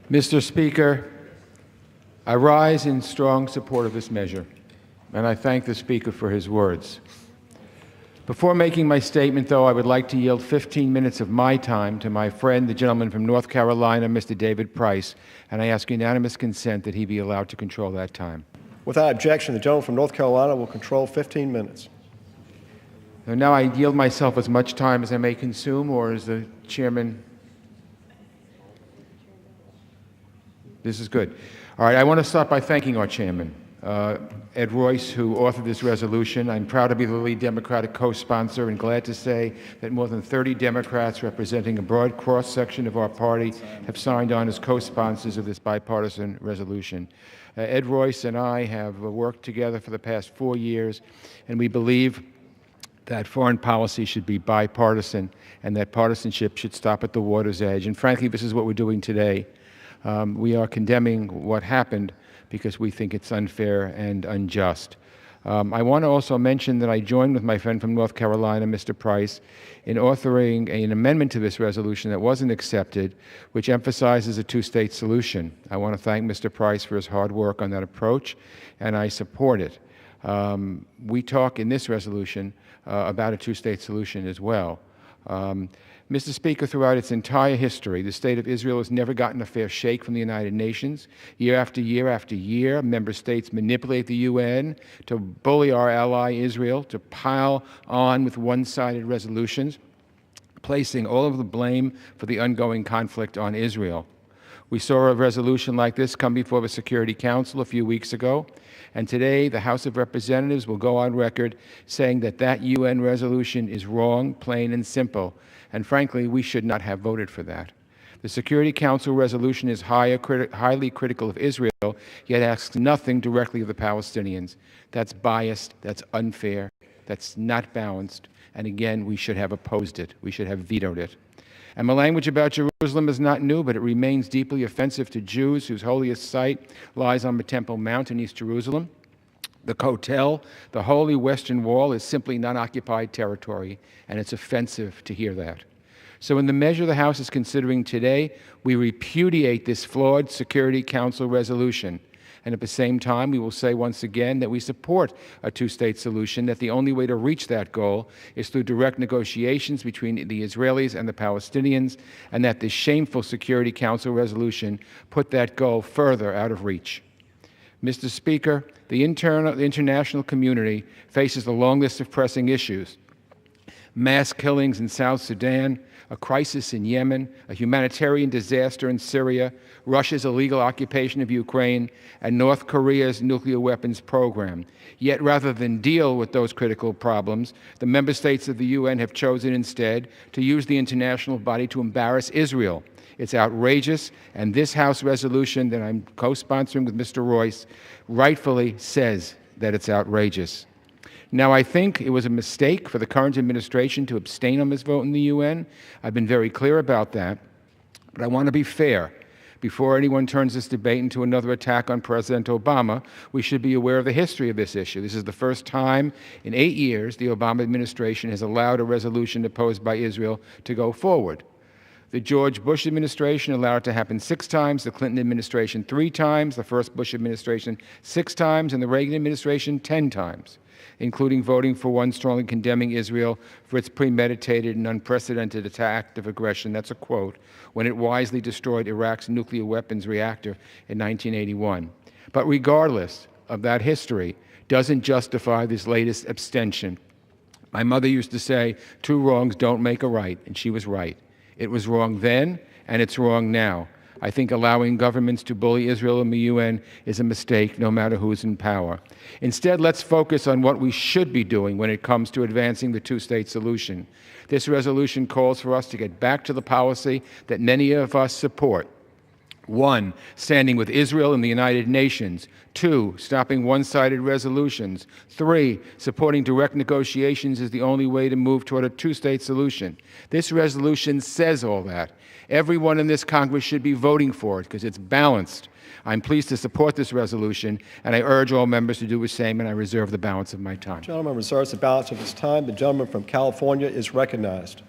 Mr. Speaker, I rise in strong support of this measure, and I thank the Speaker for his words. Before making my statement, though, I would like to yield 15 minutes of my time to my friend, the gentleman from North Carolina, Mr. David Price, and I ask unanimous consent that he be allowed to control that time. Without objection, the gentleman from North Carolina will control 15 minutes. So now I yield myself as much time as I may consume, or is the chairman? This is good. All right, I want to start by thanking our chairman, Ed Royce, who authored this resolution. I'm proud to be the lead Democratic co-sponsor and glad to say that more than 30 Democrats representing a broad cross-section of our party have signed on as co-sponsors of this bipartisan resolution. Ed Royce and I have worked together for the past 4 years, and we believe that foreign policy should be bipartisan and that partisanship should stop at the water's edge. And frankly, this is what we're doing today. We are condemning what happened because we think it's unfair and unjust. I want to also mention that I joined with my friend from North Carolina, Mr. Price, in authoring an amendment to this resolution that wasn't accepted, which emphasizes a two-state solution. I want to thank Mr. Price for his hard work on that approach, and I support it. We talk in this resolution about a two-state solution as well. Mr. Speaker, throughout its entire history, the state of Israel has never gotten a fair shake from the United Nations. Year after year after year, member states manipulate the UN to bully our ally Israel, to pile on with one-sided resolutions, placing all of the blame for the ongoing conflict on Israel. We saw a resolution like this come before the Security Council a few weeks ago, and today the House of Representatives will go on record saying that that UN resolution is wrong, plain and simple, and frankly, we should not have voted for that. The Security Council resolution is highly critical of Israel, yet asks nothing directly of the Palestinians. That's biased, that's unfair, that's not balanced, and again, we should have opposed it. We should have vetoed it. And the language about Jerusalem is not new, but it remains deeply offensive to Jews whose holiest site lies on the Temple Mount in East Jerusalem. The Kotel, the Holy Western Wall, is simply non-occupied territory, and it's offensive to hear that. So in the measure the House is considering today, we repudiate this flawed Security Council resolution. And at the same time, we will say once again that we support a two-state solution, that the only way to reach that goal is through direct negotiations between the Israelis and the Palestinians, and that this shameful Security Council resolution put that goal further out of reach. Mr. Speaker, the international community faces a long list of pressing issues: mass killings in South Sudan, a crisis in Yemen, a humanitarian disaster in Syria, Russia's illegal occupation of Ukraine, and North Korea's nuclear weapons program. Yet rather than deal with those critical problems, the member states of the UN have chosen instead to use the international body to embarrass Israel. It's outrageous, and this House resolution that I'm co-sponsoring with Mr. Royce rightfully says that it's outrageous. Now, I think it was a mistake for the current administration to abstain on this vote in the UN. I've been very clear about that, but I want to be fair. Before anyone turns this debate into another attack on President Obama, we should be aware of the history of this issue. This is the first time in 8 years the Obama administration has allowed a resolution opposed by Israel to go forward. The George Bush administration allowed it to happen 6 times, the Clinton administration 3 times, the first Bush administration 6 times, and the Reagan administration 10 times, including voting for one strongly condemning Israel for its premeditated and unprecedented act of aggression, that's a quote, when it wisely destroyed Iraq's nuclear weapons reactor in 1981. But regardless of that history, doesn't justify this latest abstention. My mother used to say, 2 wrongs don't make a right, and she was right. It was wrong then, and it's wrong now. I think allowing governments to bully Israel in the UN is a mistake, no matter who's in power. Instead, let's focus on what we should be doing when it comes to advancing the two-state solution. This resolution calls for us to get back to the policy that many of us support. 1, standing with Israel in the United Nations. 2, stopping one-sided resolutions. 3, supporting direct negotiations is the only way to move toward a two-state solution. This resolution says all that. Everyone in this Congress should be voting for it because it's balanced. I'm pleased to support this resolution, and I urge all members to do the same, and I reserve the balance of my time. The gentleman reserves the balance of his time. The gentleman from California is recognized.